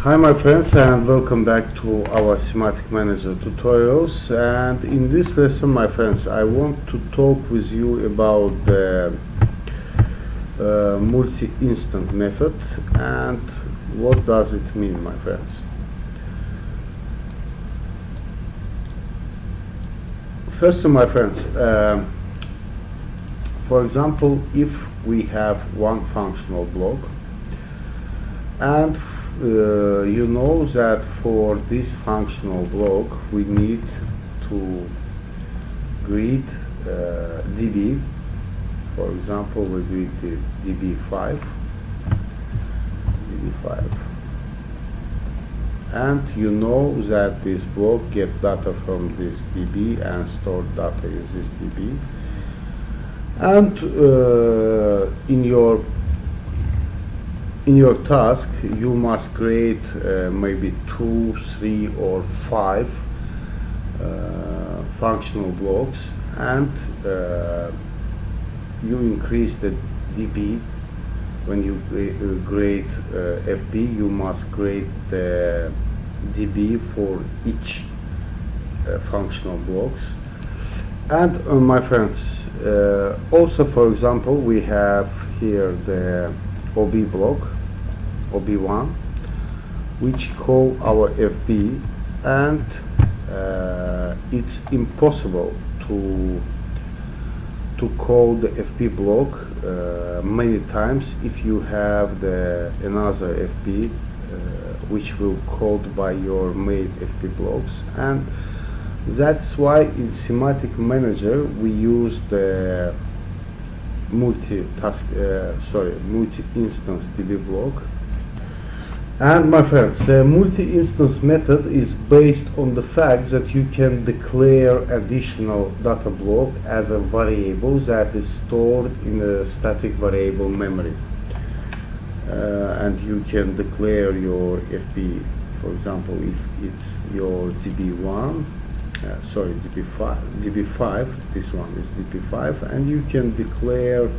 Hi my friends, and welcome back to our Semantic Manager tutorials. And in this lesson, my friends, I want to talk with you about the multi-instant method and what does it mean, my friends. First, my friends, for example, if we have one functional block and you know that for this functional block we need to greet db. For example, we greet the db5, and you know that this block gets data from this db and store data in this db, and in your task you must create maybe 2, 3 or 5 functional blocks, and you increase the db. When you create fb, you must create the db for each functional blocks. And my friends, also, for example, we have here the ob block, ob1, which call our fb, and it's impossible to call the fb block many times if you have another fb which will called by your main fb blocks. And that's why in Semantic Manager we use the multi-instance db block. And my friends, the multi-instance method is based on the fact that you can declare additional data block as a variable that is stored in a static variable memory, and you can declare your fb. For example, if it's your db1, db5, this one is db5, and you can declare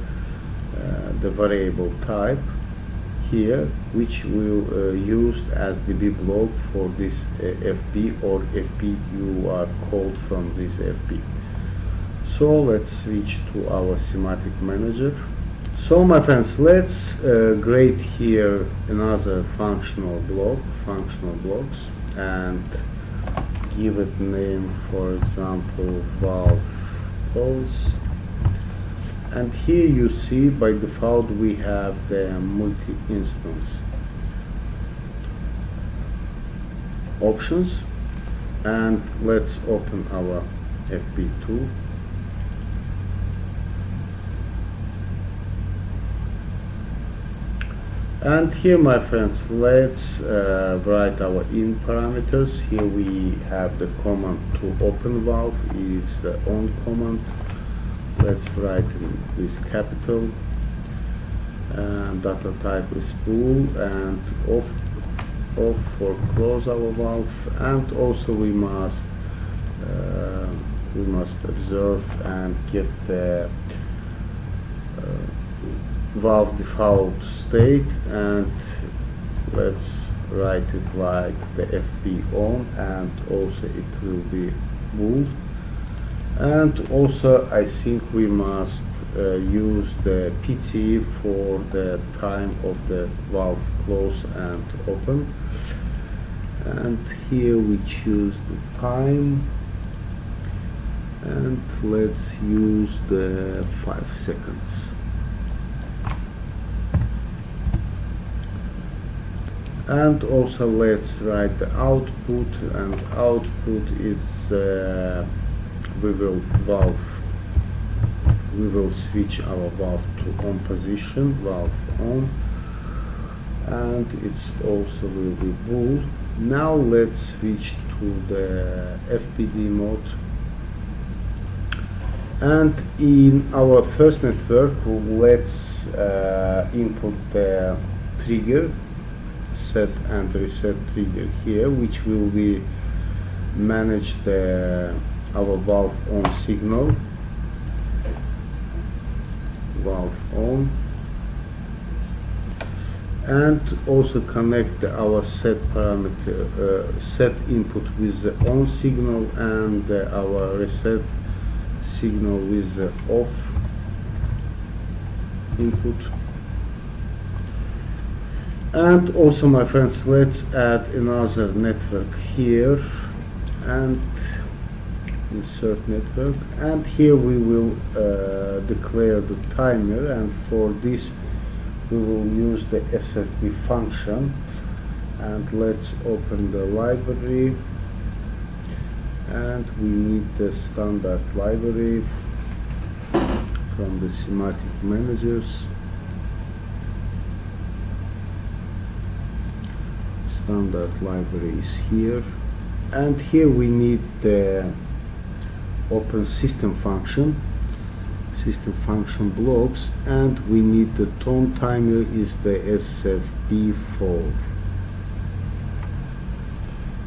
the variable type here, which will used as db block for this fb, or fb you are called from this fb. So let's switch to our Semantic Manager. So my friends, let's create here another functional blocks, and give it name, for example, valve pulse. And here you see by default we have the multi-instance options, and let's open our fb2. And here, my friends, let's write our in parameters. Here we have the command to open valve is the on command. Let's write it with capital, and data type is bool, and off for close our valve. And also we must observe and get the valve default state, and let's write it like the fb on, and also it will be bool. And also I think we must use the pt for the time of the valve close and open, and here we choose the time, and let's use the 5 seconds. And also let's write the output, and output is we will switch our valve to on position, valve on, and it's also will be bool. Now let's switch to the FPD mode, and in our first network let's input the trigger, set and reset trigger here, which will be manage our valve on signal, valve on. and also connect our set parameter, set input with the on signal and our reset signal with the off input. And also, my friends, let's add another network here and insert network, and here we will declare the timer, and for this we will use the SFP function. And let's open the library, and we need the standard library from the semantic managers. Standard library is here, and here we need the open system function blocks, and we need the tone timer is the SFP4.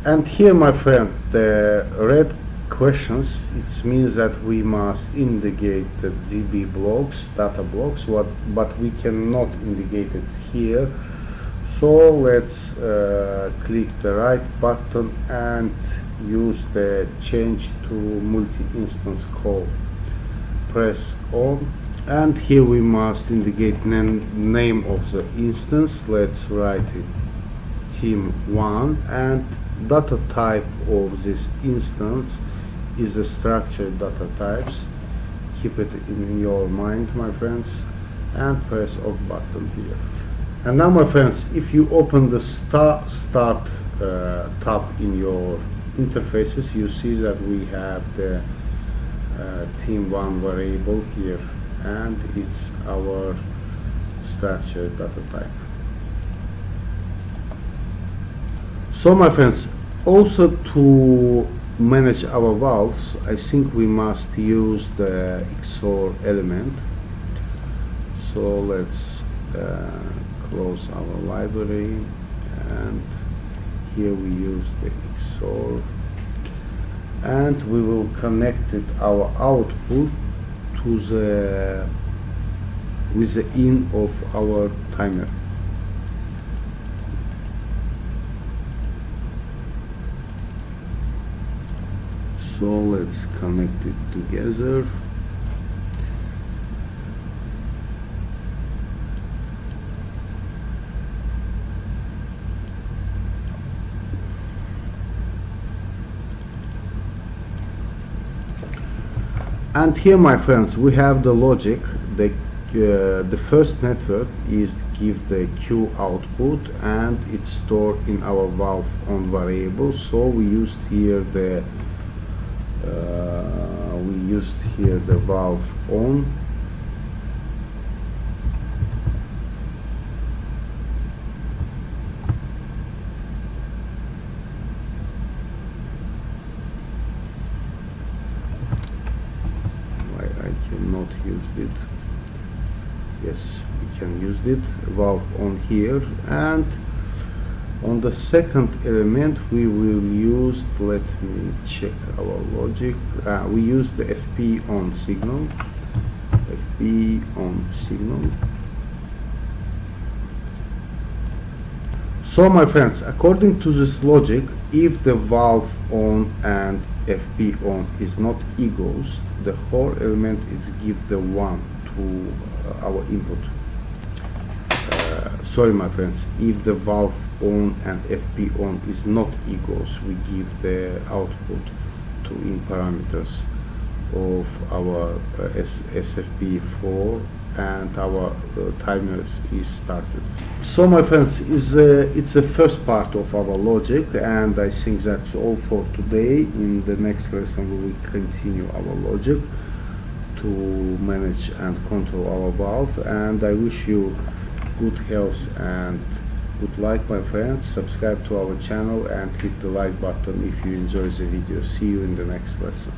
And here, my friend, the red questions, it means that we must indicate the DB blocks, data blocks, but we cannot indicate it here. So let's click the right button and use the change to multi-instance call. Press on, and here we must indicate name of the instance. Let's write it team1, and data type of this instance is a structured data types. Keep it in your mind, my friends, and press off button here. And now, my friends, if you open the start tab in your interfaces, you see that we have the team1 variable here, and it's our structured data type. So, my friends, also to manage our valves, I think we must use the XOR element. So let's close our library, and here we use the XOR, and we will connect it our output to the with the in of our timer. So let's connect it together. And here, my friends, we have the logic. The first network is give the Q output, and it's stored in our valve on variable. So we used here the valve on, not used it. Yes, we can use it. Valve on here, and on the second element we will use, let me check our logic, we use the FP on signal. So, my friends, according to this logic, if the valve on and FP on is not equals, the whole element is give the 1 to our input. Sorry, my friends, if the valve on and FP on is not equals, we give the output to in parameters of our SFP4, and our timers is started. So, my friends, it's the first part of our logic, and I think that's all for today. In the next lesson we will continue our logic to manage and control our valve, and I wish you good health and good luck, my friends. Subscribe to our channel and hit the like button if you enjoy the video. See you in the next lesson.